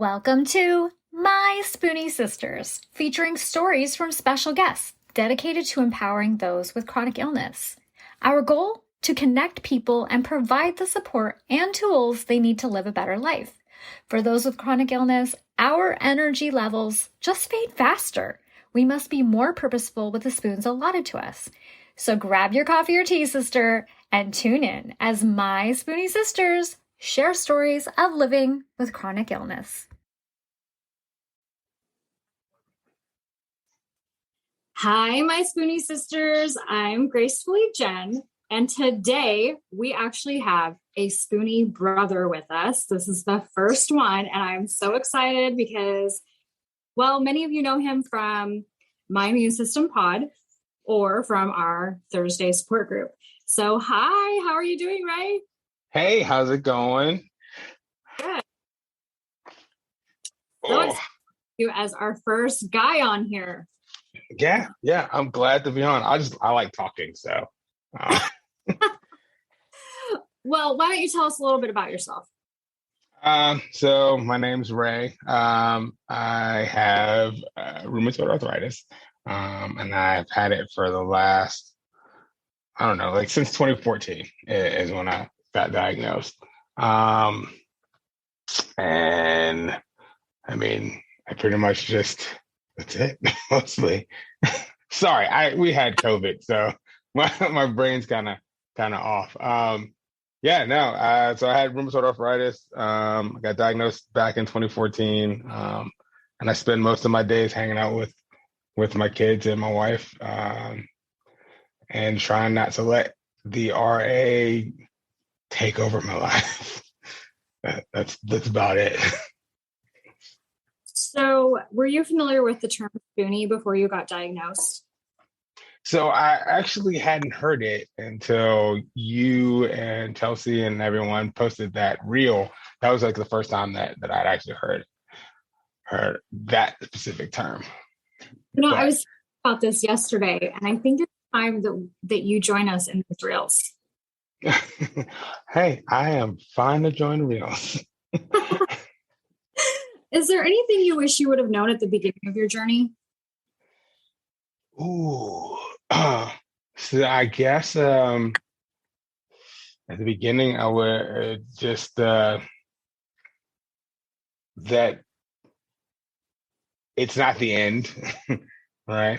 Welcome to My Spoonie Sisters, featuring stories from special guests dedicated to empowering those with chronic illness. Our goal? To connect people and provide the support and tools they need to live a better life. For those with chronic illness, our energy levels just fade faster. We must be more purposeful with the spoons allotted to us. So grab your coffee or tea, sister, and tune in as My Spoonie Sisters share stories of living with chronic illness. Hi, my Spoonie Sisters. I'm Gracefully Jen, and today we actually have a Spoonie Brother with us. This is the first one, and I'm so excited because, well, many of you know him from My Immune System Pod or from our Thursday support group. So, hi, how are you doing, Ray? Hey, how's it going? Good. So excited you as our first guy on here. Yeah, I'm glad to be on. I like talking, so. Well, why don't you tell us a little bit about yourself? So my name's Ray. I have rheumatoid arthritis, and I've had it for the last, I don't know, like since 2014 is when I got diagnosed. And I mean, I pretty much just, that's it, mostly. Sorry, we had COVID, so my brain's kind of off. So I had rheumatoid arthritis. I got diagnosed back in 2014, and I spend most of my days hanging out with my kids and my wife, and trying not to let the RA take over my life. That's about it. So, were you familiar with the term Spoonie before you got diagnosed? So I actually hadn't heard it until you and Chelsea and everyone posted that reel. That was like the first time that I'd actually heard that specific term. I was about this yesterday, and I think it's time that you join us in these reels. Hey, I am fine to join reels. Is there anything you wish you would have known at the beginning of your journey? Ooh. So I guess at the beginning I would just that it's not the end, right?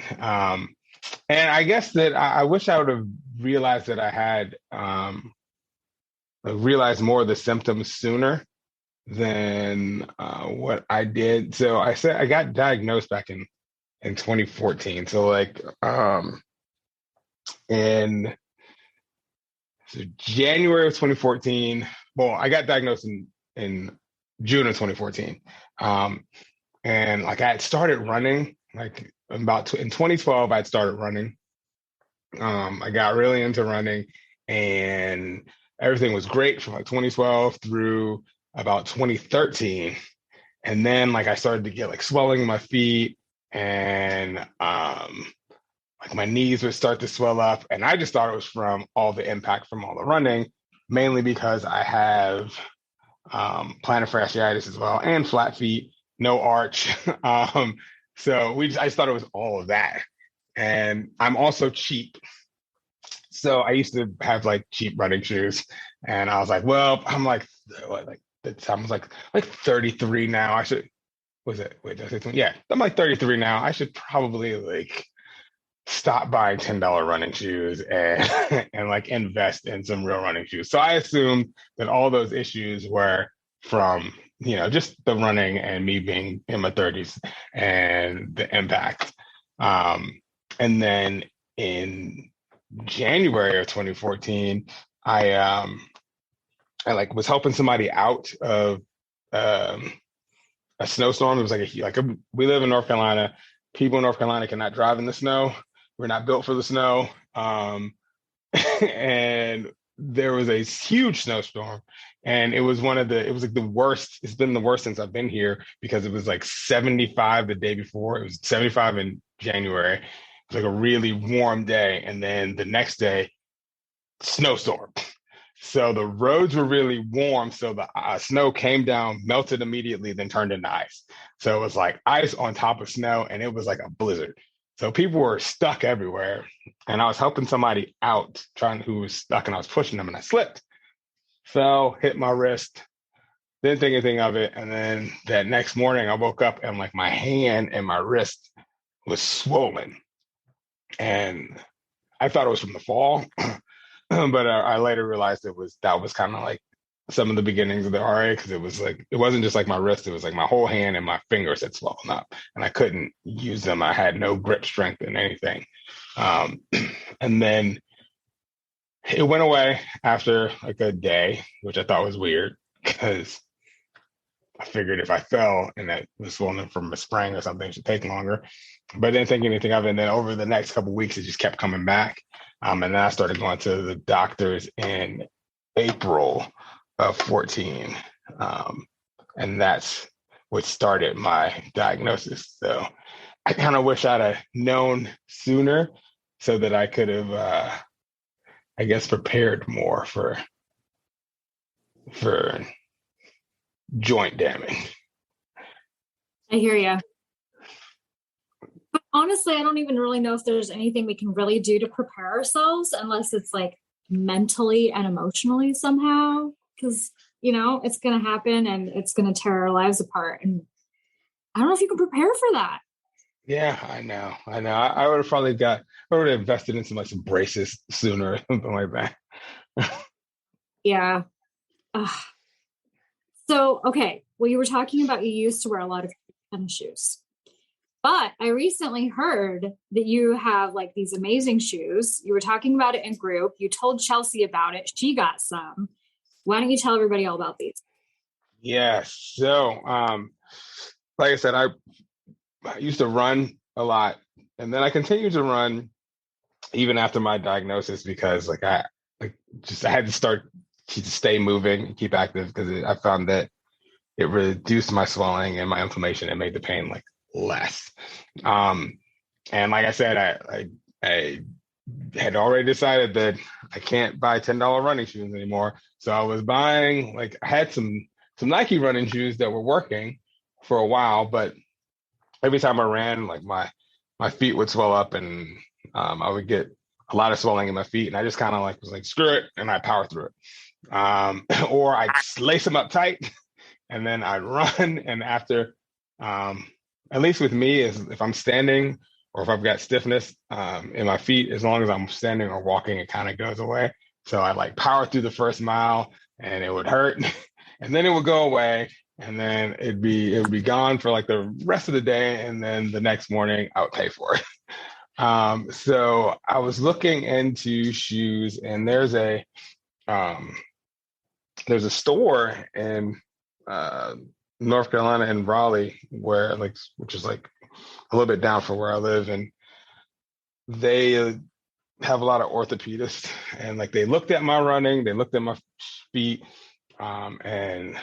And I guess that I wish I would have realized that I had realized more of the symptoms sooner than what I did. So I got diagnosed back in 2014. So in January of 2014, well, I got diagnosed in June of 2014. And I had started running, in 2012, I'd started running. I got really into running, and everything was great from 2012 through about 2013. And then I started to get swelling in my feet, and my knees would start to swell up, and I just thought it was from all the impact from all the running, mainly because I have plantar fasciitis as well and flat feet, no arch. So I just thought it was all of that. And I'm also cheap. So I used to have cheap running shoes, and I was I'm like 33 now. Did I say 20? Yeah, I'm 33 now. I should probably stop buying $10 running shoes and and invest in some real running shoes. So I assumed that all those issues were from just the running and me being in my 30s and the impact. And then in January of 2014, I was helping somebody out of a snowstorm. It was we live in North Carolina. People in North Carolina cannot drive in the snow. We're not built for the snow. And there was a huge snowstorm, and it was the worst. It's been the worst since I've been here, because it was 75 the day before. It was 75 in January. It was a really warm day. And then the next day, snowstorm. So the roads were really warm. So the snow came down, melted immediately, then turned into ice. So it was like ice on top of snow, and it was like a blizzard. So people were stuck everywhere. And I was helping somebody out, trying who was stuck, and I was pushing them, and I slipped, fell, hit my wrist, didn't think anything of it. And then that next morning, I woke up and like my hand and my wrist was swollen. And I thought it was from the fall, but I later realized that was kind of like some of the beginnings of the RA, because it was like it wasn't just like my wrist; it was like my whole hand and my fingers had swollen up, and I couldn't use them. I had no grip strength in anything, um, and then it went away after like a day, which I thought was weird because I figured if I fell and that was swollen from a sprain or something, it should take longer. But I didn't think anything of it. And then over the next couple of weeks, it just kept coming back. And then I started going to the doctors in April of 14. And that's what started my diagnosis. So I kind of wish I'd have known sooner so that I could have, I guess, prepared more for joint damage. I hear you. But honestly, I don't even really know if there's anything we can really do to prepare ourselves unless it's like mentally and emotionally somehow, because, you know, it's going to happen and it's going to tear our lives apart. And I don't know if you can prepare for that. Yeah, I know. I would have I would have invested in some braces sooner or something like that. Yeah. Ugh. So, okay. Well, you were talking about you used to wear a lot of tennis shoes, but I recently heard that you have like these amazing shoes. You were talking about it in group. You told Chelsea about it. She got some. Why don't you tell everybody all about these? Yeah. So, like I said, I used to run a lot, and then I continued to run even after my diagnosis because I had to start to stay moving and keep active because I found that it reduced my swelling and my inflammation and made the pain like less. And like I said, I had already decided that I can't buy $10 running shoes anymore. So I was buying I had some Nike running shoes that were working for a while, but every time I ran, like my feet would swell up and I would get a lot of swelling in my feet, and I just kind of was like, screw it, and I power through it. Or I'd lace them up tight and then I'd run. And after, at least with me, is if I'm standing or if I've got stiffness in my feet, as long as I'm standing or walking, it kind of goes away. So I power through the first mile and it would hurt and then it would go away. And then it would be gone for the rest of the day. And then the next morning I would pay for it. So I was looking into shoes, and there's a store in North Carolina in Raleigh where which is a little bit down from where I live, and they have a lot of orthopedists, and they looked at my running, they looked at my feet, and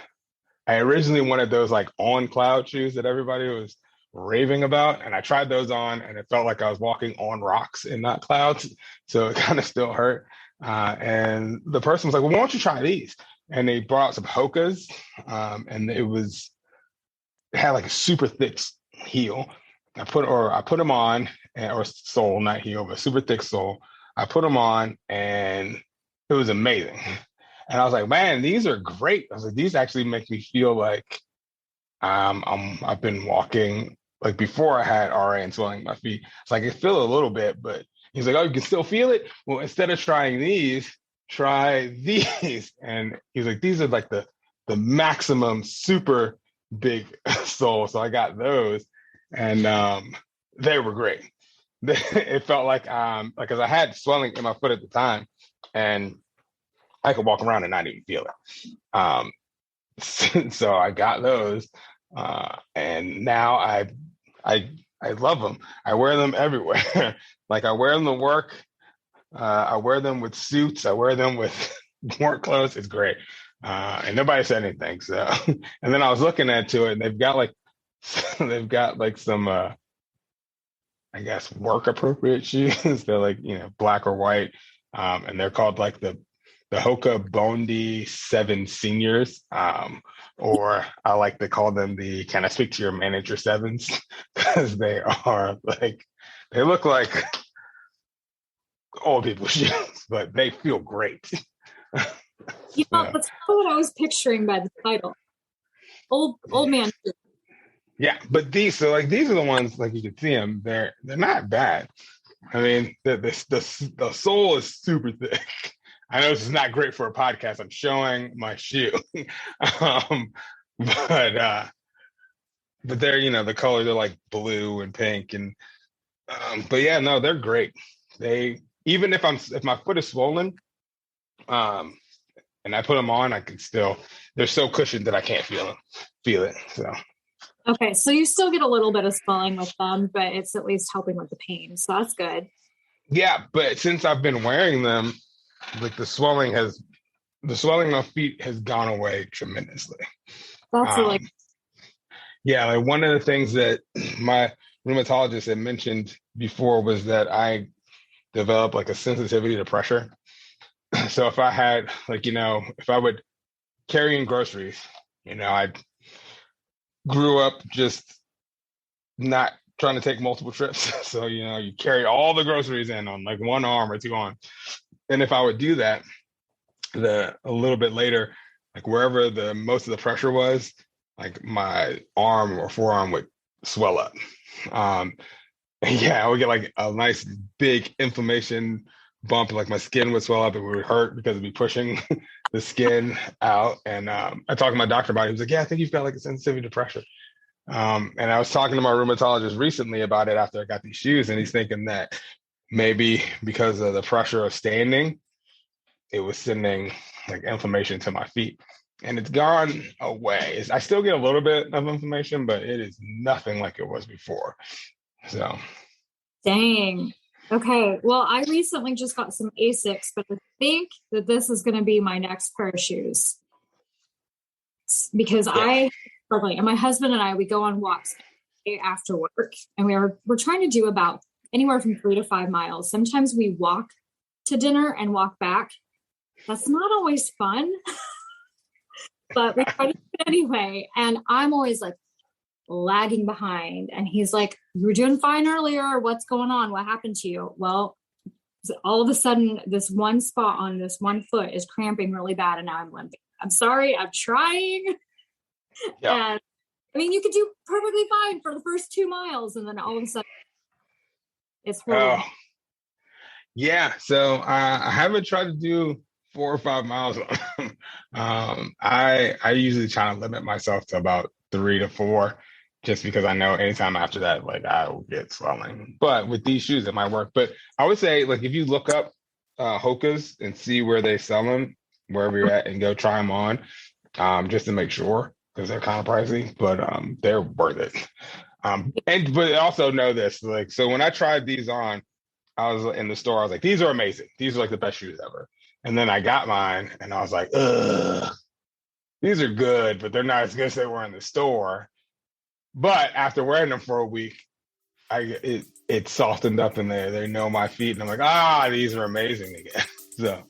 I originally wanted those on cloud shoes that everybody was raving about, and I tried those on, and it felt like I was walking on rocks and not clouds, so it kind of still hurt. And the person was like, "Well, why don't you try these?" And they brought out some Hokas, and it had a super thick heel. I put them on, or sole, not heel, but super thick sole. I put them on, and it was amazing. And I was like, man, these are great. I was like, these actually make me feel like I've been walking before I had RA and swelling in my feet. It's I can feel a little bit, but he's like, oh, you can still feel it? Well, instead of trying these, try these. And he's like, these are the maximum super big sole. So I got those, and they were great. It felt because I had swelling in my foot at the time, and I could walk around and not even feel it. So I got those, and now I love them. I wear them everywhere. I wear them to work. I wear them with suits. I wear them with work clothes. It's great, and nobody said anything. So, and then I was looking into it, and they've got some I guess work appropriate shoes. They're black or white, and they're called the the Hoka Bondi 7 seniors, or I like to call them the "Can I speak to your manager sevens?" because they are like, they look like old people shoes, but they feel great. You know, that's what I was picturing by the title. Old man. Yeah, but these are the ones, like, you can see them. They're not bad. I mean, the sole is super thick. I know this is not great for a podcast. I'm showing my shoe, but they're, the colors are like blue and pink, and but yeah, no, they're great. They, even if my foot is swollen, and I put them on, I can still, they're so cushioned that I can't feel it. So. Okay, so you still get a little bit of swelling with them, but it's at least helping with the pain. So that's good. Yeah, but since I've been wearing them, like the swelling in my feet has gone away tremendously. That's yeah, like one of the things that my rheumatologist had mentioned before was that I developed like a sensitivity to pressure. So if I had, like, if I would carry in groceries, I grew up just not trying to take multiple trips. So, you carry all the groceries in on like one arm or two arms. And if I would do that, a little bit later, like wherever the most of the pressure was, like my arm or forearm would swell up. Yeah, I would get like a nice big inflammation bump, like my skin would swell up. It would hurt because it'd be pushing the skin out. And I talked to my doctor about it. He was like, yeah, I think you've got like a sensitivity to pressure. And I was talking to my rheumatologist recently about it after I got these shoes, and he's thinking that maybe because of the pressure of standing, it was sending like inflammation to my feet. And it's gone away. I still get a little bit of inflammation, but it is nothing like it was before. So. dang. Okay. Well, I recently just got some Asics, but I think that this is going to be my next pair of shoes because and my husband and I, we go on walks after work, and we're trying to do about anywhere from 3 to 5 miles. Sometimes we walk to dinner and walk back. That's not always fun, but we try to do it anyway. And I'm always like lagging behind. And he's like, "You were doing fine earlier. What's going on? What happened to you?" Well, all of a sudden, this one spot on this one foot is cramping really bad, and now I'm limping. I'm sorry. I'm trying. Yeah. And I mean, you could do perfectly fine for the first 2 miles, and then all of a sudden it's horrible. Oh, yeah. So I haven't tried to do 4 or 5 miles. I usually try to limit myself to about 3 to 4, just because I know anytime after that, like, I will get swelling. But with these shoes, it might work. But I would say, like, if you look up Hokas and see where they sell them, wherever you're at, and go try them on, just to make sure, because they're kind of pricey, but they're worth it. But also know this, like, so when I tried these on, I was in the store, I was like, these are amazing. These are like the best shoes ever. And then I got mine and I was like, ugh, these are good, but they're not as good as they were in the store. But after wearing them for a week, it softened up in there. They know my feet, and I'm like, these are amazing again. So.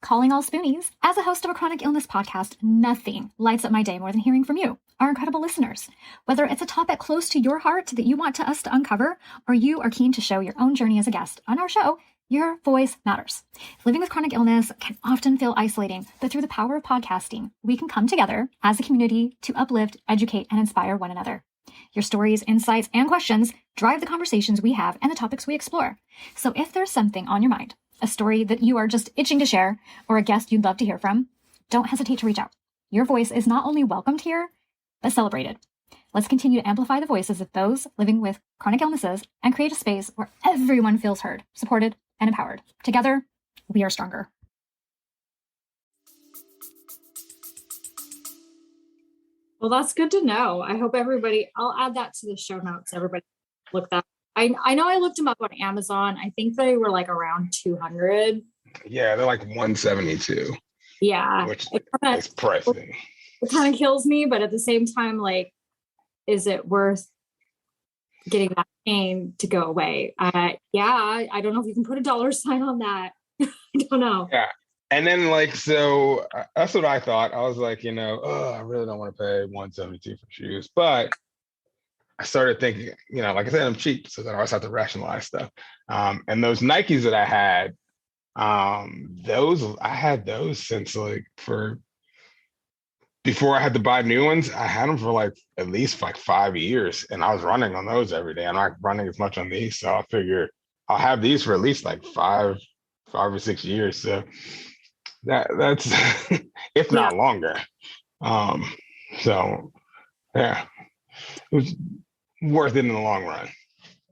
Calling all Spoonies. As a host of a chronic illness podcast, nothing lights up my day more than hearing from you, our incredible listeners. Whether it's a topic close to your heart that you want us to uncover, or you are keen to show your own journey as a guest on our show, your voice matters. Living with chronic illness can often feel isolating, but through the power of podcasting, we can come together as a community to uplift, educate, and inspire one another. Your stories, insights, and questions drive the conversations we have and the topics we explore. So if there's something on your mind, a story that you are just itching to share, or a guest you'd love to hear from, don't hesitate to reach out. Your voice is not only welcomed here, but celebrated. Let's continue to amplify the voices of those living with chronic illnesses and create a space where everyone feels heard, supported, and empowered. Together, we are stronger. Well, that's good to know. I hope I'll add that to the show notes. Everybody look that. I know I looked them up on Amazon. I think they were like around 200. Yeah, they're like 172. Yeah. Which is pricey. It kind of kills me, but at the same time, like, is it worth getting that pain to go away. Yeah, I don't know if you can put a dollar sign on that. I don't know. Yeah. And then like, so that's what I thought. I was like, oh, I really don't want to pay 172 for shoes. But I started thinking, like I said, I'm cheap, so then I always have to rationalize stuff. And those Nikes that I had, I had those since like before I had to buy new ones. I had them for like at least like 5 years, and I was running on those every day. I'm not running as much on these, so I figured I'll have these for at least like 5 or 6 years. So that's if Yeah. not longer. So yeah, it was worth it in the long run.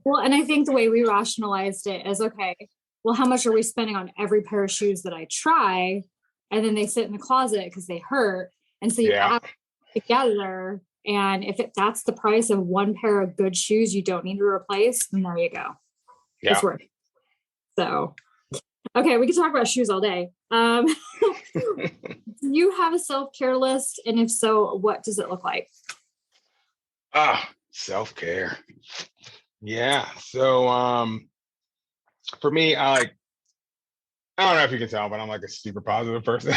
Well, and I think the way we rationalized it is, okay, well, how much are we spending on every pair of shoes that I try? And then they sit in the closet because they hurt. And so you add it together. And if that's the price of one pair of good shoes you don't need to replace, then there you go. Yeah. It's worth it. So, okay, we can talk about shoes all day. Do you have a self-care list? And if so, what does it look like? Self-care. Yeah. So for me, I don't know if you can tell, but I'm like a super positive person.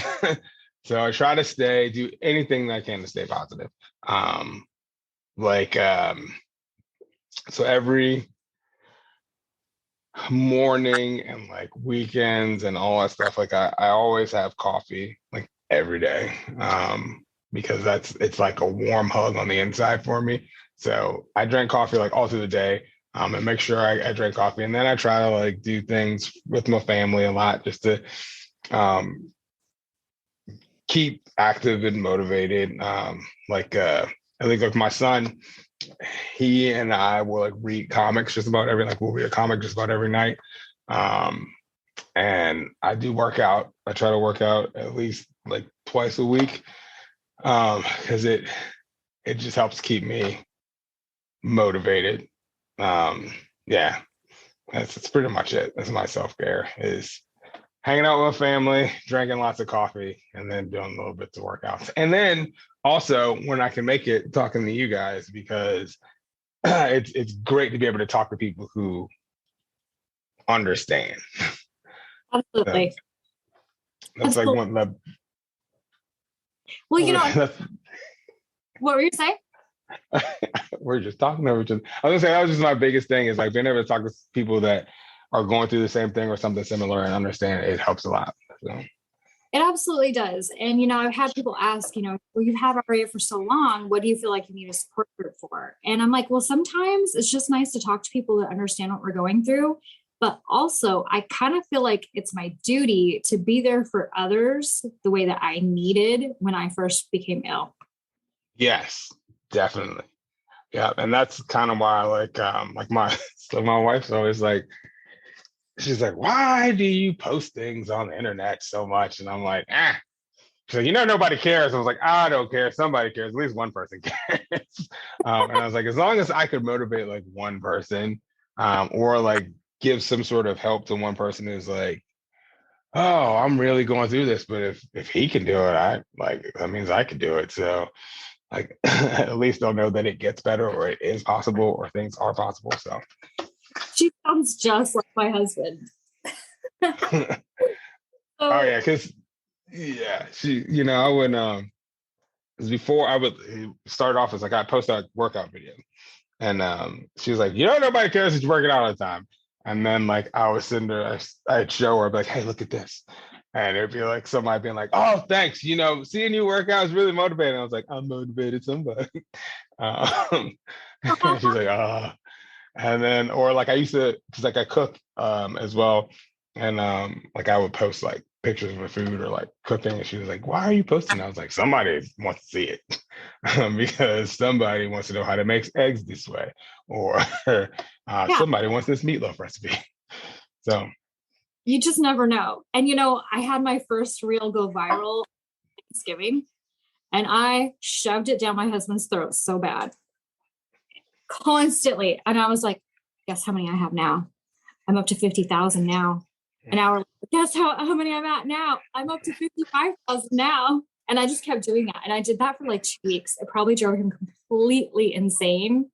So I try to do anything that I can to stay positive. So every morning and like weekends and all that stuff, like I always have coffee like every day. Because it's like a warm hug on the inside for me. So I drink coffee like all through the day. And make sure I drink coffee. And then I try to like do things with my family a lot just to keep active and motivated. I think like my son, he and I will like read comics we'll read a comic just about every night. And I do work out. I try to work out at least like twice a week. Because it just helps keep me motivated. Yeah, that's pretty much it. That's my self-care, is hanging out with my family, drinking lots of coffee, and then doing little bits of workouts. And then also when I can make it, talking to you guys, because it's great to be able to talk to people who understand. Absolutely. That's like one of the. Well, what were you saying? We're just talking over each other. I was gonna say that was just my biggest thing, is like being able to talk to people that are going through the same thing or something similar and understand it helps a lot. So. It absolutely does. And, I've had people ask, well, you've had RA for so long, what do you feel like you need a support group for? And I'm like, well, sometimes it's just nice to talk to people that understand what we're going through. But also, I kind of feel like it's my duty to be there for others the way that I needed when I first became ill. Yes, definitely. Yeah. And that's kind of why my wife's always like, she's like, why do you post things on the internet so much? And I'm like, So nobody cares. I was like, I don't care. Somebody cares. At least one person cares. And I was like, as long as I could motivate like one person, or like give some sort of help to one person who's like, oh, I'm really going through this, but if he can do it, that means I can do it. So like at least they'll know that it gets better, or it is possible, or things are possible. So she sounds just like my husband. Oh yeah, because she, I would because before I would start off as like I post a workout video, and she was like, nobody cares that you're working out all the time. And then like I was sitting there, I'd show her, I'd be like, hey, look at this. And it'd be like somebody being like, oh, thanks. Seeing you work out is really motivating. I was like, I'm motivated somebody. She's like, and then, or like I used to, because like I cook as well. And like I would post like pictures of my food or like cooking. And she was like, why are you posting? I was like, somebody wants to see it. Because somebody wants to know how to make eggs this way. Or somebody wants this meatloaf recipe. So you just never know. And I had my first reel go viral Thanksgiving, and I shoved it down my husband's throat so bad, constantly. And I was like, guess how many I have now? I'm up to 50,000 now. An hour later, guess how many I'm at now? I'm up to 55,000 now. And I just kept doing that. And I did that for like 2 weeks. It probably drove him completely insane.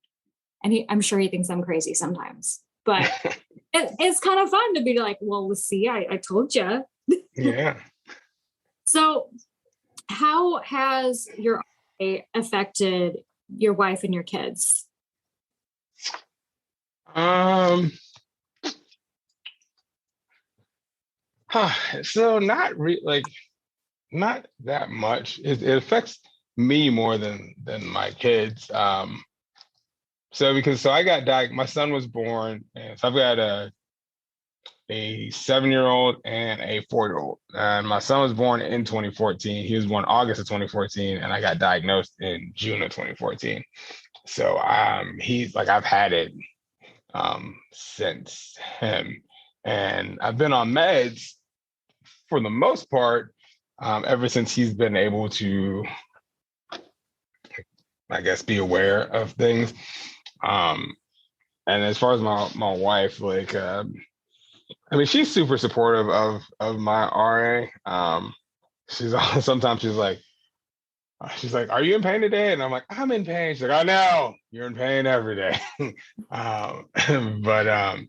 And I'm sure he thinks I'm crazy sometimes, but it's kind of fun to be like, well, see, I told you. Yeah. So how has your RA affected your wife and your kids? So not that much. It affects me more than my kids. So I got diagnosed. My son was born, and so I've got a 7-year-old and a 4-year-old. And my son was born in 2014. He was born August of 2014, and I got diagnosed in June of 2014. So he's like, I've had it since him, and I've been on meds for the most part ever since he's been able to, I guess, be aware of things. And as far as my wife, like, I mean, she's super supportive of my RA. Sometimes she's like, "Are you in pain today?" And I'm like, "I'm in pain." She's like, "I know you're in pain every day." But I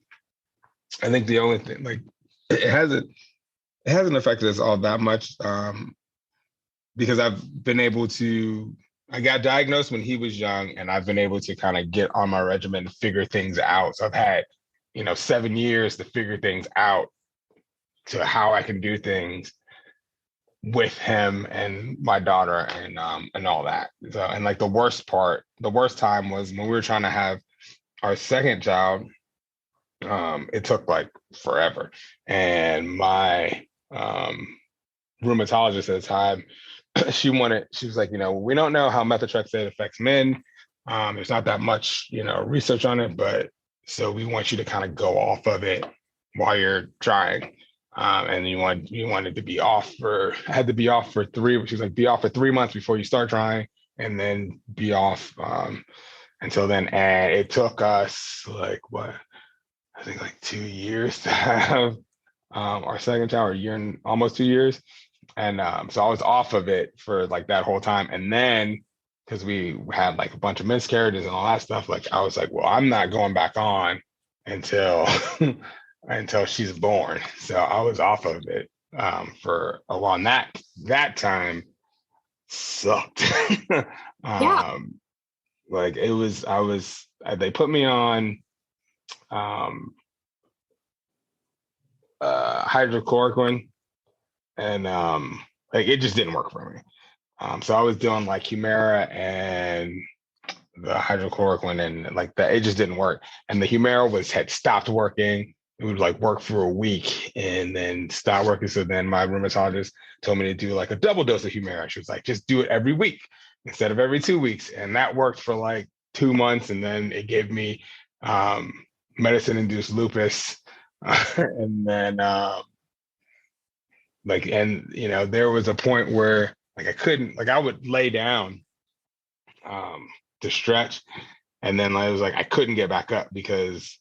think the only thing, like, it hasn't affected us all that much, because I got diagnosed when he was young, and I've been able to kind of get on my regimen to figure things out. So I've had, 7 years to figure things out to how I can do things with him and my daughter and all that. So, and like the worst time was when we were trying to have our second child. It took like forever, and my rheumatologist at the time, she was like, we don't know how methotrexate affects men. There's not that much, research on it, but so we want you to kind of go off of it while you're trying. And you wanted to be off had to be off for she was like, be off for 3 months before you start trying, and then be off until then. And it took us like I think like 2 years to have our second child, or a year and almost 2 years. And so I was off of it for like that whole time. And then because we had like a bunch of miscarriages and all that stuff, like I was like, well, I'm not going back on until until she's born. So I was off of it for a while. And that time sucked. Yeah. Like they put me on hydrochloroquine, and like it just didn't work for me. So I was doing like Humira and the hydrochloroquine, and like that, it just didn't work. And the Humira had stopped working. It would like work for a week and then stop working. So then my rheumatologist told me to do like a double dose of Humira. She was like, just do it every week instead of every 2 weeks. And that worked for like 2 months. And then it gave me medicine-induced lupus. And then there was a point where like I couldn't, like I would lay down to stretch, and then I was like I couldn't get back up because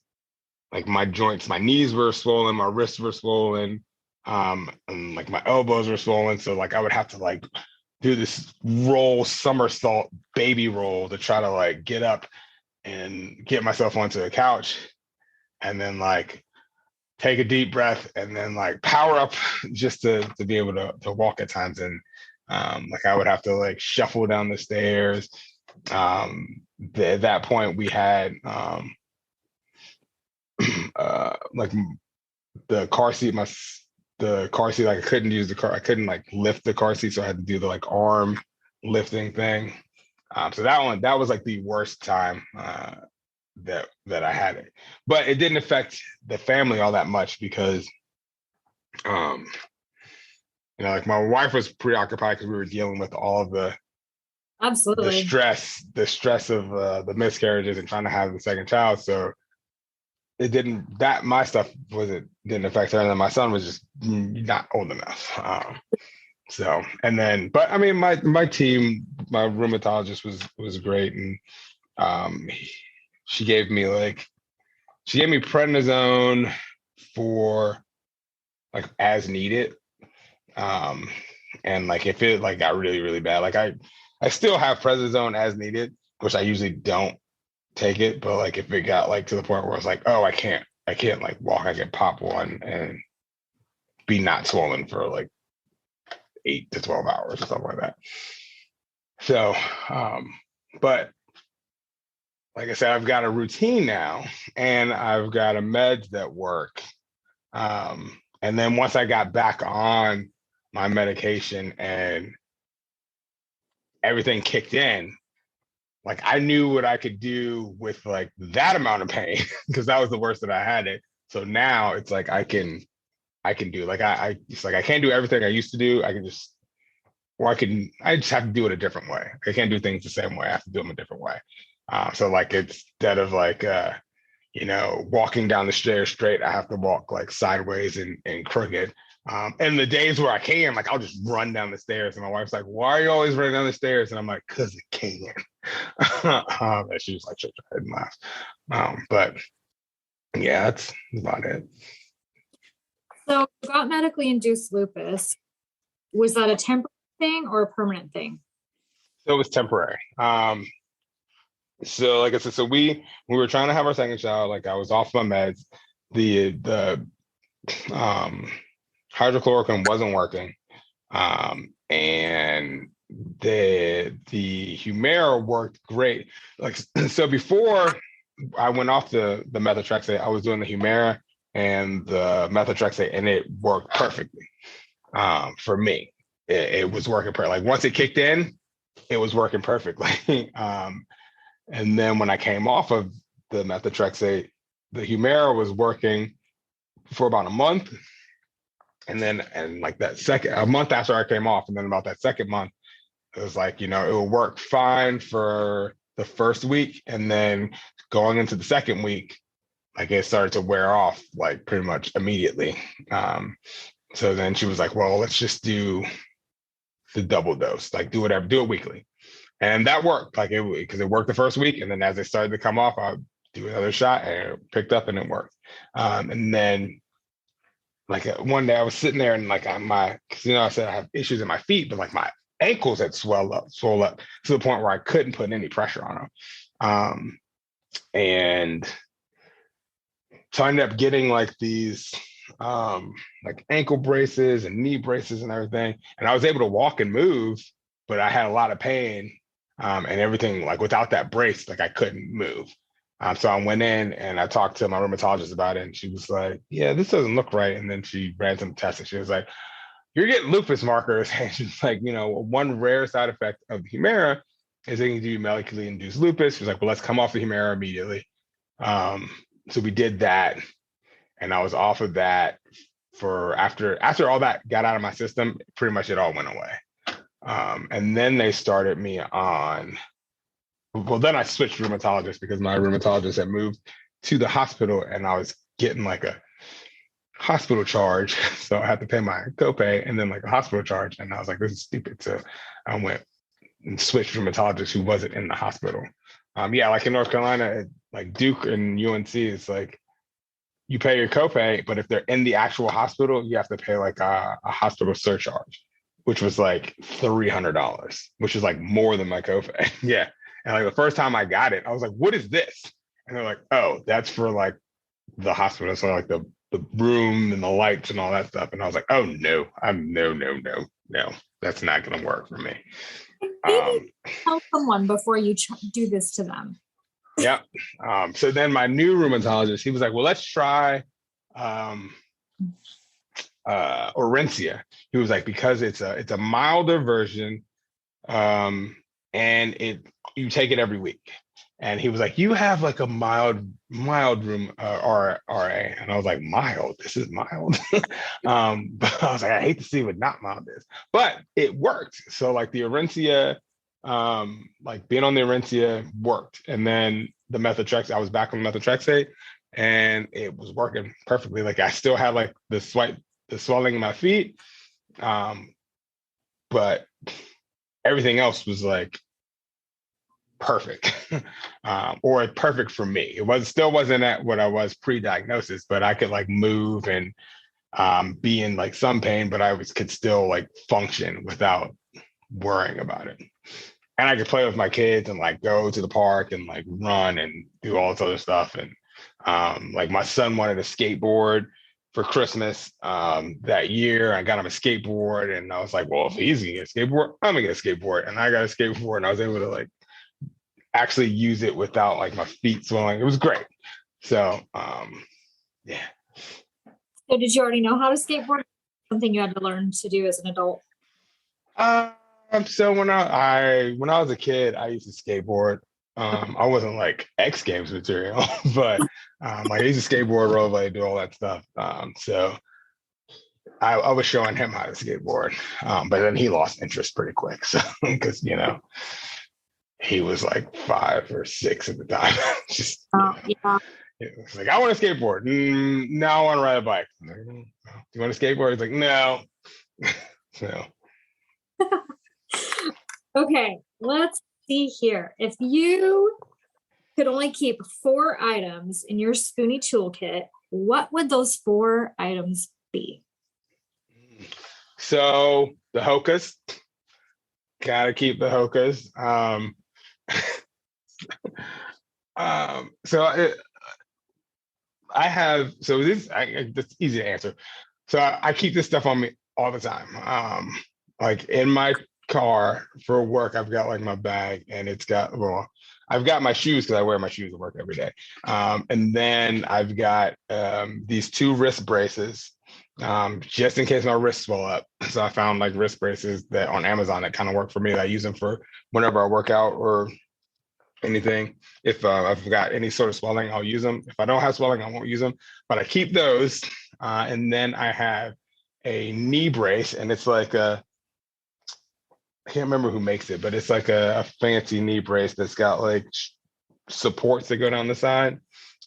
like my joints, my knees were swollen, my wrists were swollen, and like my elbows were swollen. So like I would have to like do this somersault baby roll to try to like get up and get myself onto a couch, and then like take a deep breath and then like power up just to be able to walk at times. And like I would have to like shuffle down the stairs. At that point we had like the car seat, like I couldn't use the car. I couldn't like lift the car seat. So I had to do the like arm lifting thing. So that was like the worst time that I had it, but it didn't affect the family all that much because, like my wife was preoccupied because we were dealing with all of the Absolutely. the stress of the miscarriages and trying to have the second child. So it my stuff didn't affect her. And then my son was just not old enough. So, and then, but I mean, my team, my rheumatologist was great. And she gave me prednisone for like as needed. And like if it like got really, really bad, like I still have prednisone as needed, which I usually don't take it. But like if it got like to the point where it's like, oh, I can't like walk, I can pop one and be not swollen for like 8 to 12 hours or something like that. So, but like I said, I've got a routine now and I've got a meds that work. And then once I got back on my medication and everything kicked in, like I knew what I could do with like that amount of pain because that was the worst that I had it. So now it's like I can do like I it's like I can't do everything I used to do. I just have to do it a different way. I can't do things the same way. I have to do them a different way. So like instead of like walking down the stairs straight, I have to walk like sideways and crooked. And the days where I can, like I'll just run down the stairs. And my wife's like, "Why are you always running down the stairs?" And I'm like, "Cause it can." And she just like shakes her head and laughs. But yeah, that's about it. So you got medically induced lupus. Was that a temporary thing or a permanent thing? So it was temporary. So like I said, so we were trying to have our second child. Like I was off my meds. The hydrochloroquine wasn't working. And the Humira worked great. Like so before I went off the methotrexate, I was doing the Humira and the methotrexate, and it worked perfectly. For me, it was working perfect. Like once it kicked in, it was working perfectly. And then when I came off of the methotrexate, the Humira was working for about a month. And like a month after I came off, and then about that second month, it was like, it would work fine for the first week. And then going into the second week, like it started to wear off like pretty much immediately. So then she was like, well, let's just do the double dose, like do it weekly. And that worked, like because it worked the first week. And then as it started to come off, I'd do another shot and it picked up and it worked. And then like one day I was sitting there and like because I said I have issues in my feet, but like my ankles had swelled up to the point where I couldn't put any pressure on them. And so I ended up getting like these like ankle braces and knee braces and everything. And I was able to walk and move, but I had a lot of pain. And everything, like without that brace, like I couldn't move. So I went in and I talked to my rheumatologist about it, and she was like, "Yeah, this doesn't look right." And then she ran some tests, and she was like, "You're getting lupus markers." And she's like, one rare side effect of the Humira is they can do medically induced lupus. She's like, "Well, let's come off the Humira immediately." So we did that, and I was off of that for after all that got out of my system. Pretty much it all went away. And then they started me on, well, then I switched rheumatologists because my rheumatologist had moved to the hospital and I was getting like a hospital charge. So I had to pay my copay and then like a hospital charge. And I was like, this is stupid. So I went and switched rheumatologists who wasn't in the hospital. Like in North Carolina, like Duke and UNC, it's like you pay your copay, but if they're in the actual hospital, you have to pay like a hospital surcharge, which was like $300, which is like more than my copay. Yeah. And like the first time I got it, I was like, what is this? And they're like, oh, that's for like the hospital. So like the room and the lights and all that stuff. And I was like, oh no, no, that's not going to work for me. Maybe tell someone before you do this to them. Yeah. So then my new rheumatologist, he was like, well, let's try Orencia. He was like, because it's a milder version, and you take it every week. And he was like, you have like a mild room RA. And I was like, mild? This is mild. But I was like, I hate to see what not mild is. But it worked. So like the Orencia, like being on the Orencia worked. And then the methotrexate, I was back on methotrexate and it was working perfectly. Like I still had like the swelling in my feet. But everything else was like perfect, or perfect for me. It still wasn't at what I was pre-diagnosis, but I could like move and be in like some pain, but could still like function without worrying about it. and I could play with my kids and like go to the park and like run and do all this other stuff. And like my son wanted a skateboard for Christmas that year. I got him a skateboard, and I was like, well, if he's gonna get a skateboard, I'm gonna get a skateboard. And I got a skateboard, and I was able to like actually use it without like my feet swelling. It was great. So yeah. So did you already know how to skateboard? Something you had to learn to do as an adult? So when I was a kid, I used to skateboard. I wasn't like X Games material, but like I used to skateboard, rollerblade, do all that stuff. So I was showing him how to skateboard, but then he lost interest pretty quick. So because he was like 5 or 6 at the time. Just Yeah. it was like, I want a skateboard. Now I want to ride a bike. Like, do you want a skateboard? He's like, no. So. Okay, let's see here. If you could only keep 4 items in your Spoonie toolkit, what would those 4 items be? So the hokas, gotta keep the hokas. That's easy to answer. So I keep this stuff on me all the time. Like in my car for work, I've got like my bag, and it's got, well, I've got my shoes because I wear my shoes to work every day. And then I've got these 2 wrist braces, just in case my wrists swell up. So I found like wrist braces that on Amazon that kind of work for me. I use them for whenever I work out or anything. If I've got any sort of swelling, I'll use them. If I don't have swelling, I won't use them, but I keep those. And then I have a knee brace, and it's like I can't remember who makes it, but it's like a fancy knee brace that's got like supports that go down the side.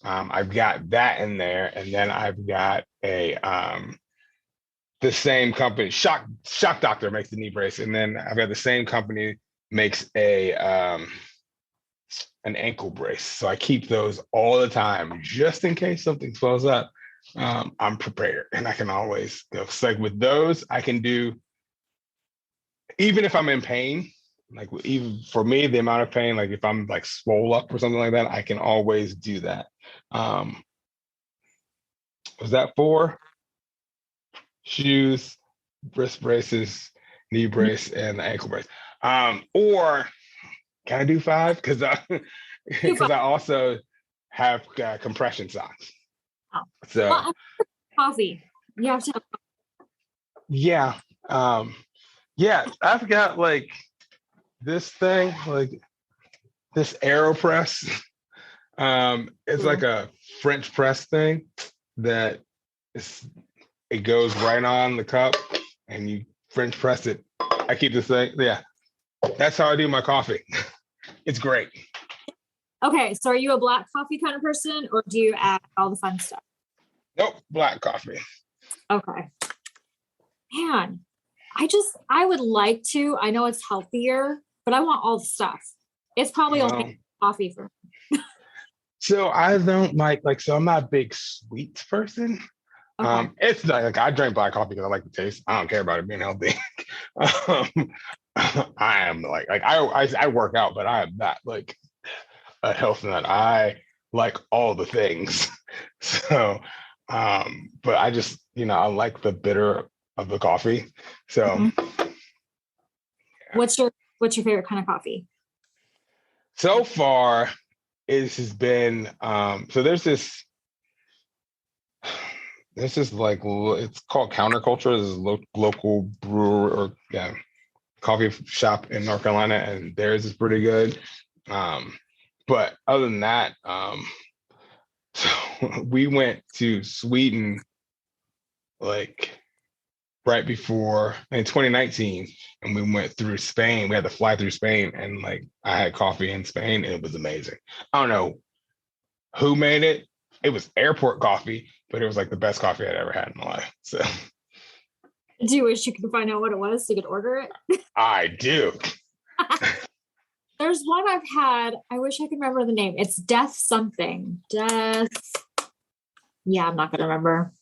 I've got that in there, and then I've got a the same company, Shock Doctor makes the knee brace, and then I've got the same company makes a an ankle brace. So I keep those all the time just in case something swells up. I'm prepared, and I can always go. So like with those, I can do, even if I'm in pain, like even for me, the amount of pain, like if I'm like swole up or something like that, I can always do that. Was that 4? Shoes, wrist braces, knee brace, and the ankle brace. Or can I do 5? Because I also have compression socks. Oh. So well, coffee. You have to have yeah. Yeah, I've got like this thing, like this AeroPress. It's like a French press thing that it goes right on the cup, and you French press it. I keep this thing. Yeah, that's how I do my coffee. It's great. Okay, so are you a black coffee kind of person, or do you add all the fun stuff? Nope, black coffee. Okay. Man, I would like to. I know it's healthier, but I want all the stuff. It's probably only coffee for me. So I don't so I'm not a big sweets person. Okay. It's not like I drink black coffee because I like the taste. I don't care about it being healthy. I am like I work out, but I am not like a health nut. I like all the things. So but I just I like the bitter of the coffee. So what's your favorite kind of coffee? So far it has been so there's this like, it's called Counterculture. This is local brewer or coffee shop in North Carolina, and theirs is pretty good. But other than that, so we went to Sweden like right before in 2019, and we went through Spain. We had to fly through Spain, and like I had coffee in Spain, and it was amazing. I don't know who made it. It was airport coffee, but it was like the best coffee I'd ever had in my life. So do you wish you could find out what it was so you could order it? I do. There's one I've had. I wish I could remember the name. It's Death something. Death. Yeah, I'm not going to remember.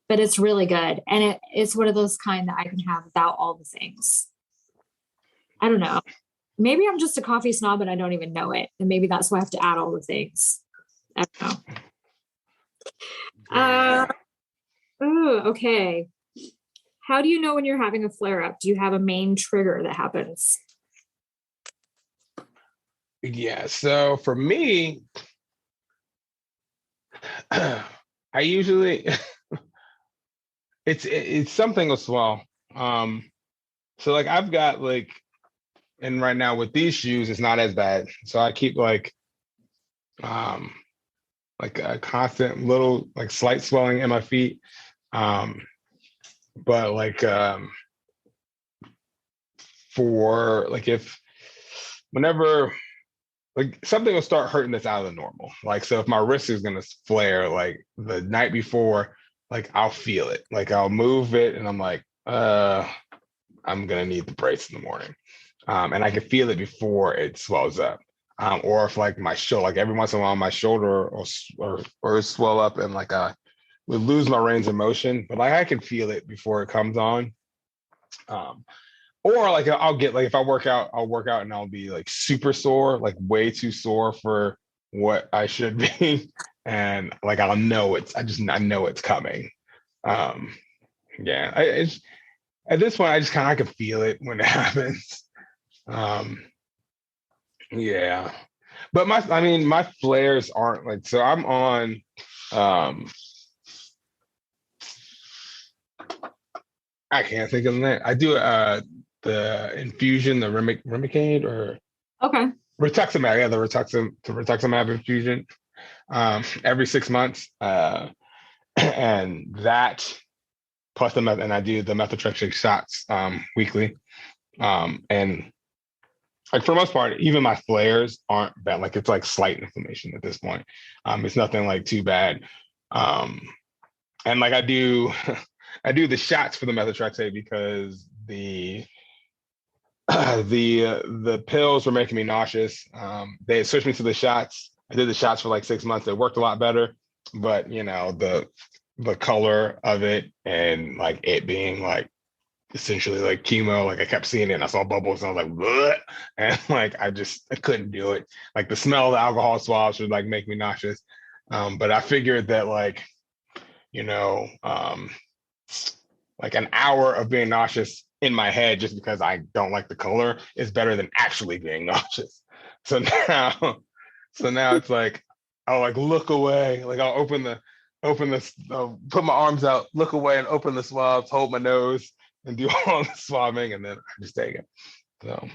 But it's really good. And it's one of those kind that I can have without all the things. I don't know. maybe I'm just a coffee snob and I don't even know it. And maybe that's why I have to add all the things. I don't know. Oh, okay. How do you know when you're having a flare up? Do you have a main trigger that happens? Yeah. So for me, I usually it's something as well. So like I've got like, and right now with these shoes, it's not as bad. So I keep um like a constant little like slight swelling in my feet. Um, but like for like if whenever like something will start hurting that's out of the normal. Like so if my wrist is gonna flare like the night before, like I'll feel it. Like I'll move it and I'm like, I'm gonna need the brace in the morning. And I can feel it before it swells up. Or if like my shoulder, like every once in a while, my shoulder or swell up and like I would lose my range of motion, but like I can feel it before it comes on. Or like I'll get like if I work out, I'll work out and I'll be like super sore, like way too sore for what I should be, and like I'll know I know it's coming. Um, yeah, it's at this point I just kind of I can feel it when it happens. Um, yeah, but my flares aren't like so. I'm on. Um, I can't think of the name. I do the infusion, the Remicade or Okay. rituximab. Yeah, the rituximab infusion every 6 months, and that plus and I do the methotrexate shots weekly, and like for the most part, even my flares aren't bad. Like it's like slight inflammation at this point. It's nothing like too bad. Um, and like I do, I do the shots for the methotrexate because the pills were making me nauseous. They had switched me to the shots. I did the shots for like 6 months. They worked a lot better, but you know the color of it and like it being like essentially like chemo. Like I kept seeing it and I saw bubbles and I was like, what? And like I couldn't do it. Like the smell of the alcohol swabs would like make me nauseous. But I figured that like, you know, like an hour of being nauseous in my head just because I don't like the color is better than actually being nauseous. So now, so now it's like I'll like look away, like I'll I'll put my arms out, look away, and open the swabs, hold my nose, and do all the swabbing, and then I just take it. So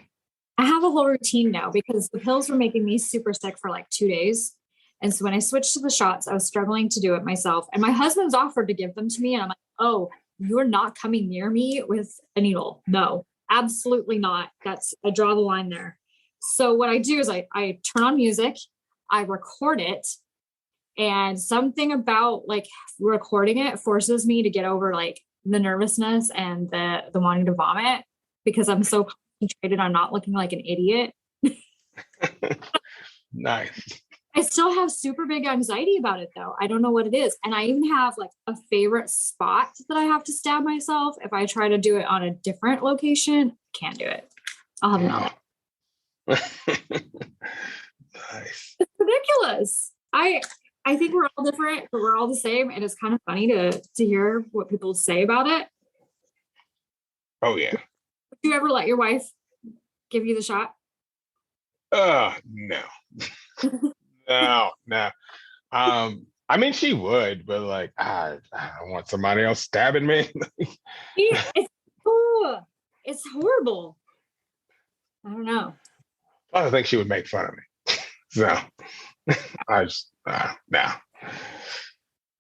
I have a whole routine now because the pills were making me super sick for like 2 days. And so when I switched to the shots, I was struggling to do it myself. And my husband's offered to give them to me. And I'm like, oh, you're not coming near me with a needle. No, absolutely not. I draw the line there. So what I do is I turn on music, I record it. And something about like recording it forces me to get over like the nervousness and the wanting to vomit because I'm so concentrated on not looking like an idiot. nice. I still have super big anxiety about it though. I don't know what it is. And I even have like a favorite spot that I have to stab myself. If I try to do it on a different location, can't do it. I'll have none. Nice. It's ridiculous. I think we're all different, but we're all the same. And it's kind of funny to hear what people say about it. Oh yeah. Would you ever let your wife give you the shot? No. No. I mean, she would, but like, I don't want somebody else stabbing me. It's horrible. I don't know. I think she would make fun of me. So I just, no.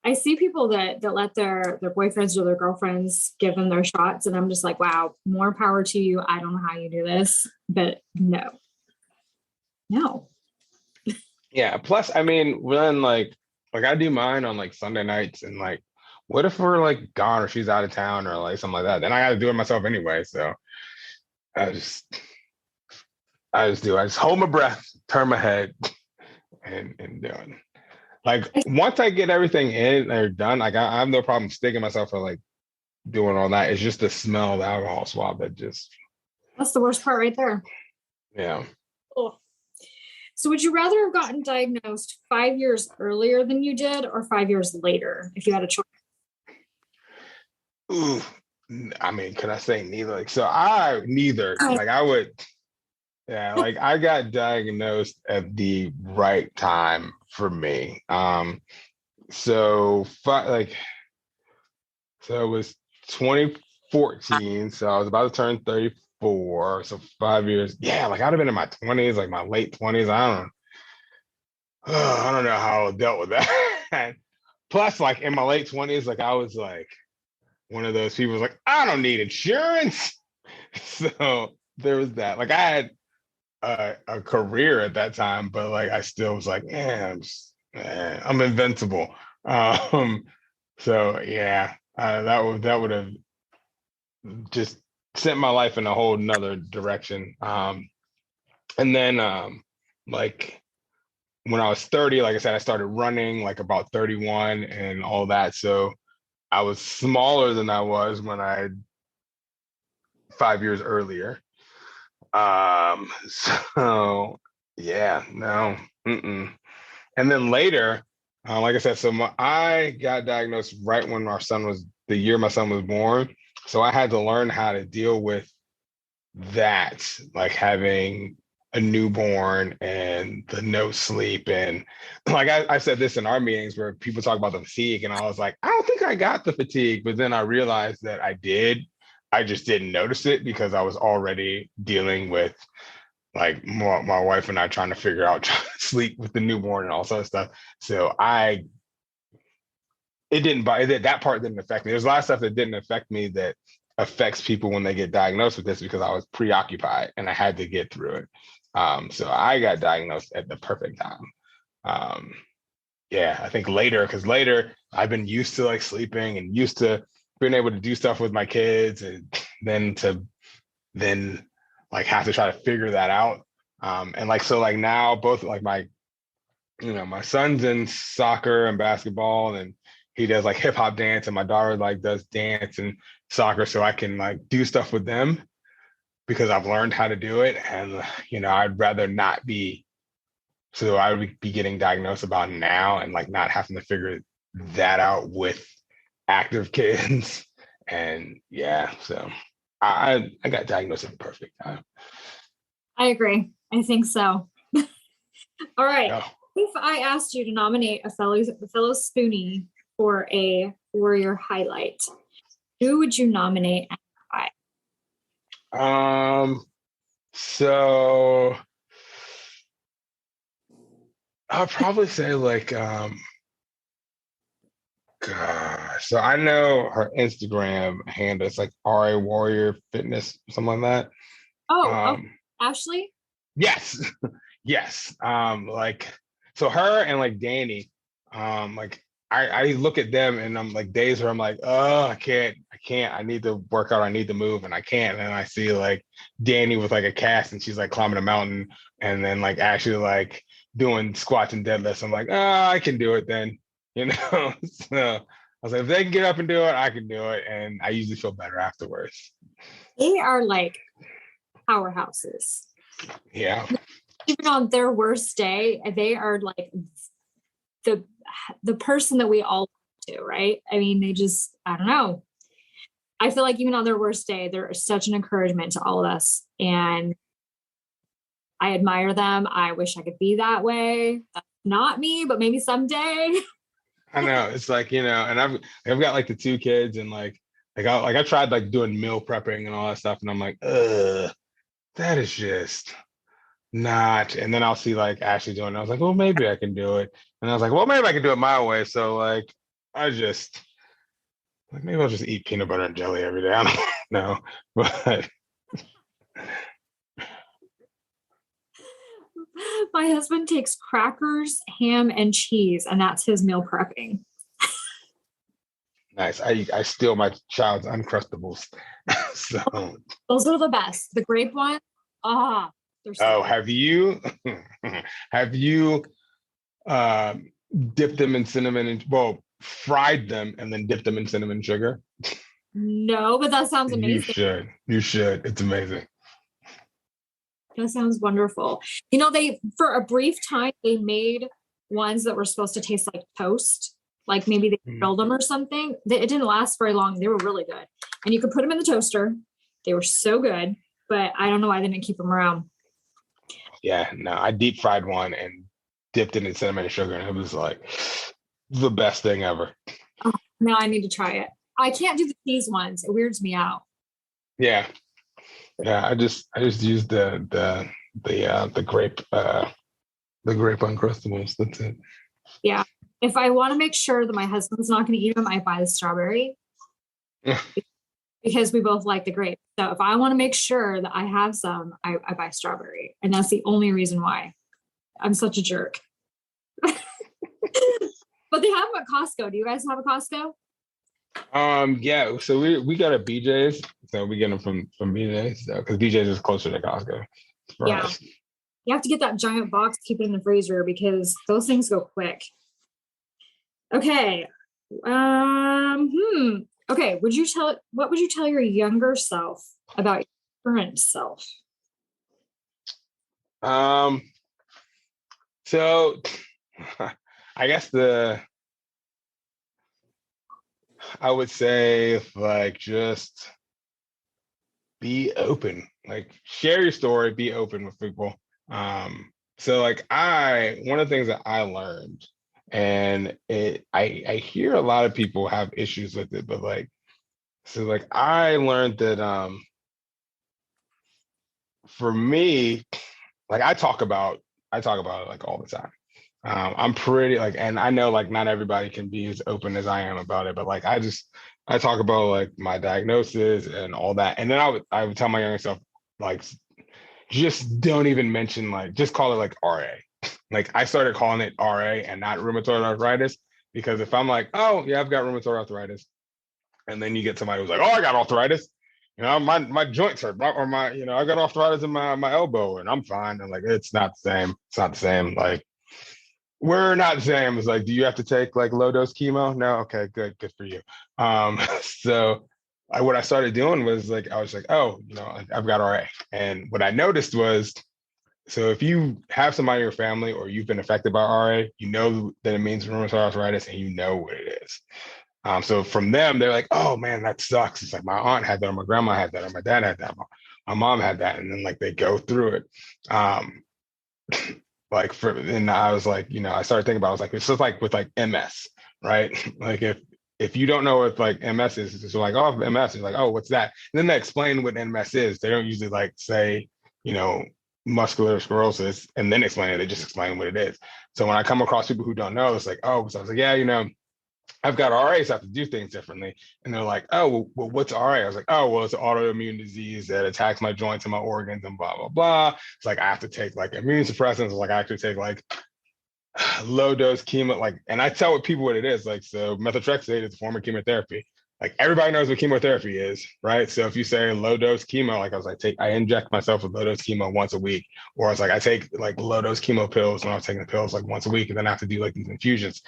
I see people that let their boyfriends or their girlfriends give them their shots, and I'm just like, wow, more power to you. I don't know how you do this, but no. Yeah. Plus, I mean, when like I do mine on like Sunday nights, and like, what if we're like gone or she's out of town or like something like that? Then I got to do it myself anyway. So I just do. I just hold my breath, turn my head, and do it. Like once I get everything in or done, like I have no problem sticking myself for like doing all that. It's just the smell of the alcohol swab that just. That's the worst part right there. Yeah. Oh. So would you rather have gotten diagnosed 5 years earlier than you did or 5 years later if you had a choice? Ooh. I mean, could I say neither? Like, so neither. Like I would, yeah, like I got diagnosed at the right time for me. So so it was 2014. So I was about to turn 34. So 5 years. Yeah, like I'd have been in my 20s, like my late 20s. I don't know how I dealt with that. Plus, like in my late 20s, like I was like one of those people was like, I don't need insurance. So there was that. Like I had a career at that time, but like I still was like, I'm invincible. Um, so yeah, that would have just sent my life in a whole nother direction. And then like when I was 30, like I said, I started running like about 31 and all that. So I was smaller than I was when 5 years earlier. So yeah, no. Mm-mm. And then later, like I said, I got diagnosed right when the year my son was born. So I had to learn how to deal with that, like having a newborn and the no sleep. And like I said this in our meetings where people talk about the fatigue, and I was like, I don't think I got the fatigue. But then I realized that I did. I just didn't notice it because I was already dealing with like my wife and I trying to figure out trying to sleep with the newborn and all sorts of stuff. So that part didn't affect me. There's a lot of stuff that didn't affect me that affects people when they get diagnosed with this because I was preoccupied and I had to get through it. So I got diagnosed at the perfect time. Um, yeah, I think because later I've been used to like sleeping and used to being able to do stuff with my kids, and then like have to try to figure that out. And like so like now both like my son's in soccer and basketball, and he does like hip hop dance, and my daughter like does dance and soccer, so I can like do stuff with them because I've learned how to do it. And I'd rather not be. So I would be getting diagnosed about now and like not having to figure that out with active kids. And yeah, so I got diagnosed at the perfect time. I agree. I think so. All right. Yeah. If I asked you to nominate a fellow Spoonie for a warrior highlight, who would you nominate and why? So I'll probably say like gosh. So I know her Instagram handle. It's like RA Warrior Fitness, something like that. okay. Ashley? Yes. Yes. Like so her and like Danny, like I look at them and I'm like days where I'm like, oh, I can't, I need to work out, I need to move, and I can't. And I see like Danny with like a cast and she's like climbing a mountain, and then like actually like doing squats and deadlifts. I'm like, oh, I can do it then, you know. So I was like, if they can get up and do it, I can do it. And I usually feel better afterwards. They are like powerhouses. Yeah. Even on their worst day, they are like the person that we all do, right? I mean, I don't know. I feel like even on their worst day, they're such an encouragement to all of us. And I admire them. I wish I could be that way. That's not me, but maybe someday. I know. It's like, and I've got like the two kids, and I tried like doing meal prepping and all that stuff, and I'm like, that is just not. And then I'll see like Ashley doing it. I was like, well, maybe I can do it. And I was like, well, maybe I can do it my way. So like maybe I'll just eat peanut butter and jelly every day. I don't know. But My husband takes crackers, ham, and cheese, and that's his meal prepping. nice. I steal my child's Uncrustables. So Those are the best. The grape ones, they're so good. have you dipped them in cinnamon and fried them and then dipped them in cinnamon sugar? No, but that sounds amazing. You should. It's amazing. That sounds wonderful. You know, they, for a brief time, they made ones that were supposed to taste like toast. Like maybe they grilled them or something. It didn't last very long. They were really good. And you could put them in the toaster. They were so good, but I don't know why they didn't keep them around. Yeah, no, I deep fried one and dipped it in cinnamon and sugar, and it was like the best thing ever. Oh, now I need to try it. I can't do the cheese ones. It weirds me out. Yeah, yeah. I just used the grape uncrustables. That's it. Yeah. If I want to make sure that my husband's not going to eat them, I buy the strawberry because we both like the grape. So if I want to make sure that I have some, I buy strawberry. And that's the only reason why. I'm such a jerk. But they have them at Costco. Do you guys have a Costco? Yeah. So we got a BJ's. So we get them from BJ's because BJ's is closer to Costco for Yeah. us. You have to get that giant box, keep it in the freezer because those things go quick. Okay. Okay. What would you tell your younger self about your current self? So I guess I would say like just be open, like share your story, be open with people. So like one of the things that I learned, and I hear a lot of people have issues with it, but like, so like I learned that for me, like I talk about it like all the time. I'm pretty like, and I know like not everybody can be as open as I am about it, but like I talk about like my diagnosis and all that, and then I would tell my younger self like just don't even mention like just call it like RA. Like I started calling it RA and not rheumatoid arthritis because if I'm like, oh yeah, I've got rheumatoid arthritis, and then you get somebody who's like, oh, I got arthritis, you know, my joints hurt, or my, you know, I got arthritis in my elbow and I'm fine, and like it's not the same. It's not the same. Like we're not the same. It's like, do you have to take like low dose chemo? No, okay, good for you. So what I started doing was like I was like, oh, you know, I've got RA, and what I noticed was, so if you have somebody in your family or you've been affected by RA, you know that it means rheumatoid arthritis and you know what it is. So from them, they're like, oh man, that sucks. It's like my aunt had that, or my grandma had that, or my dad had that, my mom had that. And then like they go through it. And I was like, you know, I started thinking about, I was like, it's just like with like MS, right? Like if you don't know what like MS is, it's just like, oh, MS, it's like, oh, what's that? And then they explain what MS is. They don't usually like say, you know, muscular sclerosis and then explain it. They just explain what it is. So when I come across people who don't know, it's like, oh, so I was like, yeah, you know, I've got RA, so I have to do things differently. And they're like, oh, well, what's RA? I was like, oh, well, it's an autoimmune disease that attacks my joints and my organs and blah, blah, blah. It's like, I have to take like immune suppressants. Like I actually take like low dose chemo. Like, and I tell people what it is. Like, so methotrexate is a form of chemotherapy. Like everybody knows what chemotherapy is, right? So if you say low dose chemo, like I was like, I inject myself with low dose chemo once a week. Or it's like, I take like low dose chemo pills when I was taking the pills like once a week, and then I have to do like these infusions.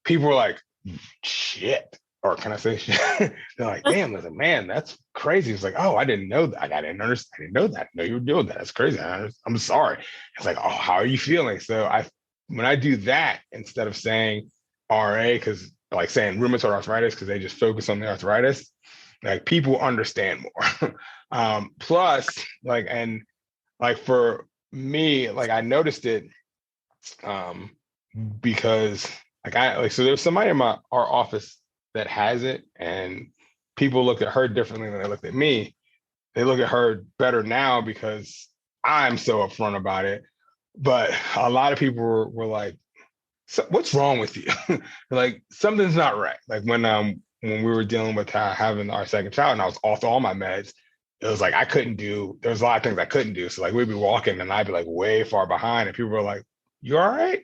People were like, shit, or can I say shit? They're like, damn, listen, man, that's crazy. It's like, oh, I didn't know that. I didn't understand. I didn't know that. No, you were doing that. That's crazy. I'm sorry. It's like, oh, how are you feeling? So when I do that, instead of saying RA, because like saying rheumatoid arthritis, because they just focus on the arthritis, like people understand more. Plus, like, and like for me, like I noticed it because so there's somebody in our office that has it, and people look at her differently than they looked at me. They look at her better now because I'm so upfront about it. But a lot of people were like, so what's wrong with you? Like something's not right. Like when we were dealing with having our second child and I was off all my meds, it was like there was a lot of things I couldn't do. So like we'd be walking and I'd be like way far behind, and people were like, you all right?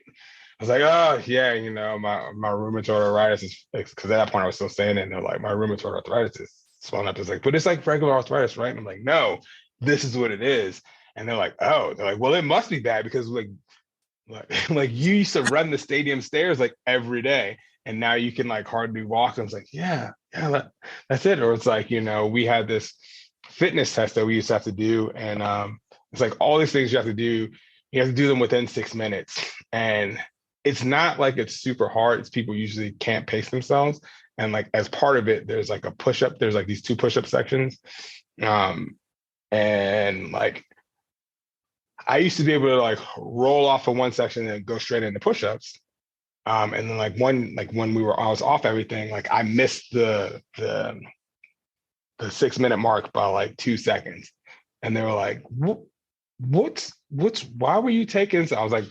I was like, oh yeah, you know, my rheumatoid arthritis is, because at that point I was still saying it, and they're like, my rheumatoid arthritis is swelling up. It's like, but it's like regular arthritis, right? And I'm like, no, this is what it is. And they're like, oh, they're like, well, it must be bad because like you used to run the stadium stairs like every day, and now you can like hardly walk. I was like, yeah, that's it. Or it's like, you know, we had this fitness test that we used to have to do, and It's like all these things you have to do. You have to do them within 6 minutes. And it's not like it's super hard. It's people usually can't pace themselves. And like as part of it, there's like a push-up. There's like these 2 push-up sections. And like I used to be able to like roll off of one section and go straight into push-ups. And then like when I was off everything, like I missed the 6-minute mark by like 2 seconds. And they were like, why were you taking? So I was like,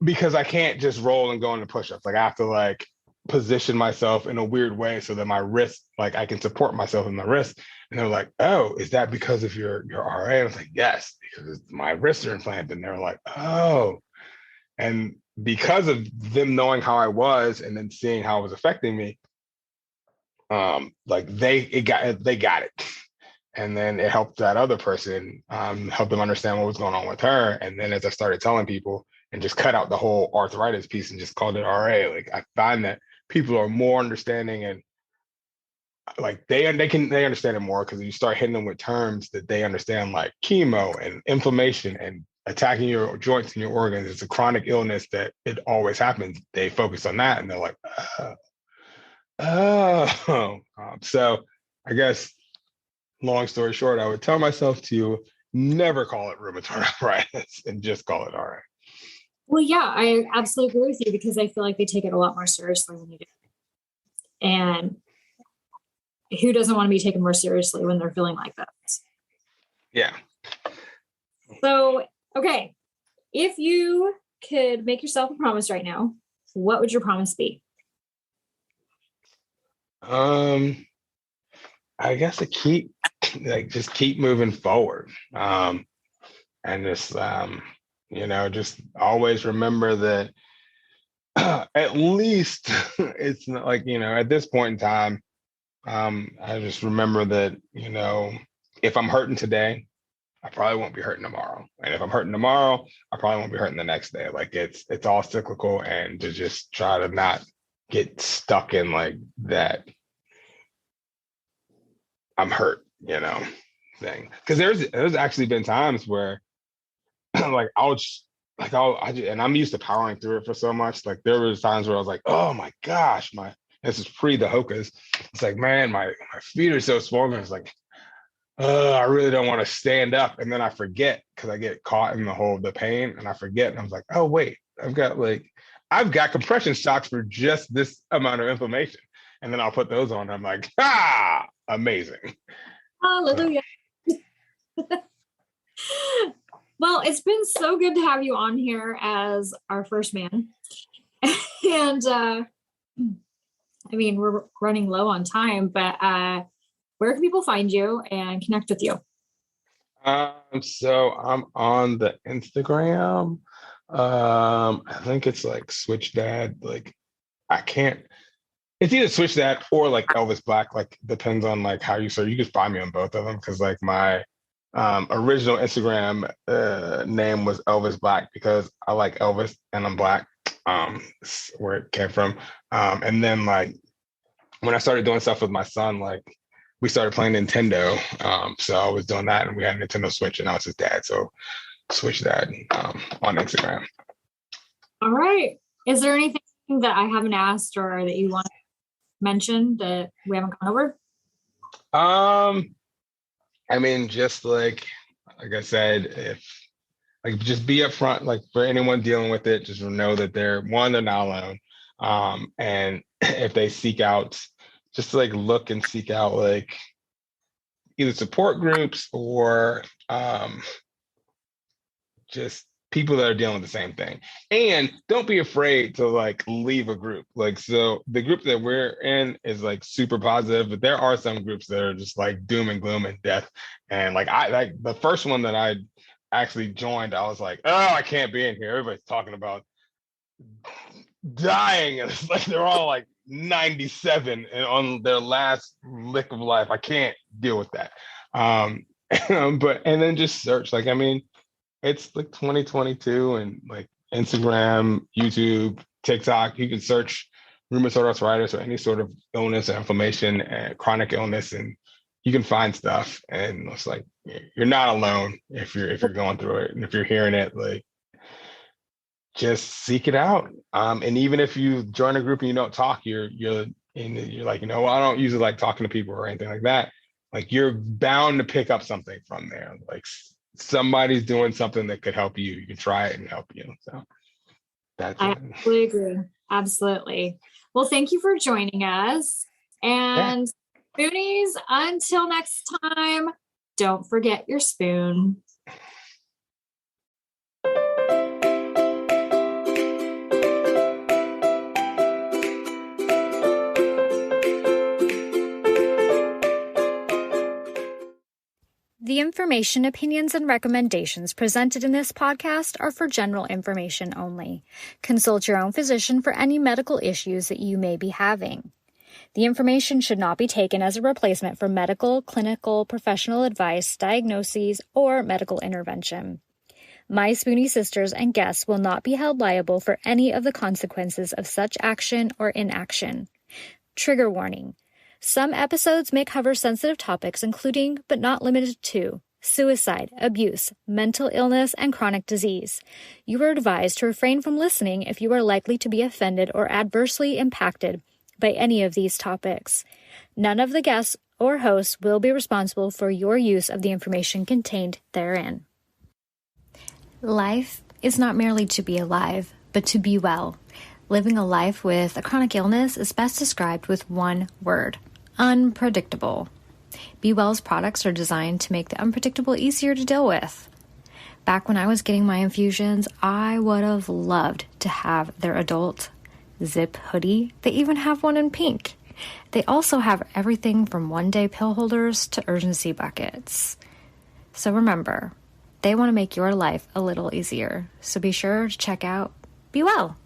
because I can't just roll and go into push-ups. Like I have to like position myself in a weird way so that my wrist, like I can support myself in my wrist. And they're like, oh, is that because of your RA? I was like, yes, because my wrists are implanted. And they were like, oh. And because of them knowing how I was and then seeing how it was affecting me, like they got it. And then it helped that other person, help them understand what was going on with her. And then as I started telling people and just cut out the whole arthritis piece and just called it RA, like I find that people are more understanding and like they understand it more because you start hitting them with terms that they understand, like chemo and inflammation and attacking your joints and your organs. It's a chronic illness that it always happens. They focus on that and they're like, oh. So I guess long story short, I would tell myself to never call it rheumatoid arthritis and just call it RA. Well, yeah, I absolutely agree with you because I feel like they take it a lot more seriously than you do. And who doesn't want to be taken more seriously when they're feeling like that? Yeah. So, okay, if you could make yourself a promise right now, what would your promise be? I guess to keep moving forward. And just just always remember that at least it's not like, at this point in time, I just remember that, if I'm hurting today, I probably won't be hurting tomorrow. And if I'm hurting tomorrow, I probably won't be hurting the next day. Like it's all cyclical, and to just try to not get stuck in like that I'm hurt, thing. Because there's actually been times where like and I'm used to powering through it for so much. Like there was times where I was like, oh my gosh, this is pre the Hokas. It's like, man, my feet are so swollen. It's like, I really don't want to stand up. And then I forget because I get caught in the pain and I forget. And I was like, oh wait, I've got compression socks for just this amount of inflammation. And then I'll put those on. And I'm like, amazing. Hallelujah. Well, it's been so good to have you on here as our first man. And we're running low on time, but where can people find you and connect with you? So I'm on the Instagram. I think it's like Switch Dad. Like it's either Switch Dad or like Elvis Black. Like depends on like how you search. You can find me on both of them because like my original Instagram name was Elvis Black because I like Elvis and I'm Black. Where it came from. And then like when I started doing stuff with my son, like we started playing Nintendo. So I was doing that and we had a Nintendo Switch and I was his dad. So Switch Dad on Instagram. All right. Is there anything that I haven't asked or that you want to mention that we haven't gone over? Just like I said, just be upfront, like for anyone dealing with it, just know that they're not alone. And if they seek out, just like look and seek out like either support groups or just people that are dealing with the same thing. And don't be afraid to like leave a group. Like, so the group that we're in is like super positive, but there are some groups that are just like doom and gloom and death. And like the first one that I actually joined, I was like, oh, I can't be in here. Everybody's talking about dying. And it's like they're all like 97 and on their last lick of life. I can't deal with that. And then just search. Like, it's like 2022 and like Instagram, YouTube, TikTok, you can search rheumatoid arthritis or any sort of illness or inflammation and chronic illness, and you can find stuff. And it's like, you're not alone if you're going through it, and if you're hearing it, like, just seek it out. And even if you join a group and you don't talk, you're like, well, I don't usually like talking to people or anything like that. Like, you're bound to pick up something from there. Like, somebody's doing something that could help you. You can try it and help you. So that's I it. absolutely agree. Absolutely. Well, thank you for joining us. And Spoonies, until next time, don't forget your spoon. The information, opinions, and recommendations presented in this podcast are for general information only. Consult your own physician for any medical issues that you may be having. The information should not be taken as a replacement for medical, clinical, professional advice, diagnoses, or medical intervention. My Spoonie Sisters and guests will not be held liable for any of the consequences of such action or inaction. Trigger warning. Some episodes may cover sensitive topics including, but not limited to, suicide, abuse, mental illness, and chronic disease. You are advised to refrain from listening if you are likely to be offended or adversely impacted by any of these topics. None of the guests or hosts will be responsible for your use of the information contained therein. Life is not merely to be alive, but to be well. Living a life with a chronic illness is best described with one word: unpredictable. Be Well's products are designed to make the unpredictable easier to deal with. Back when I was getting my infusions, I would have loved to have their adult zip hoodie. They even have one in pink. They also have everything from one-day pill holders to urgency buckets. So remember, they want to make your life a little easier. So be sure to check out Be Well.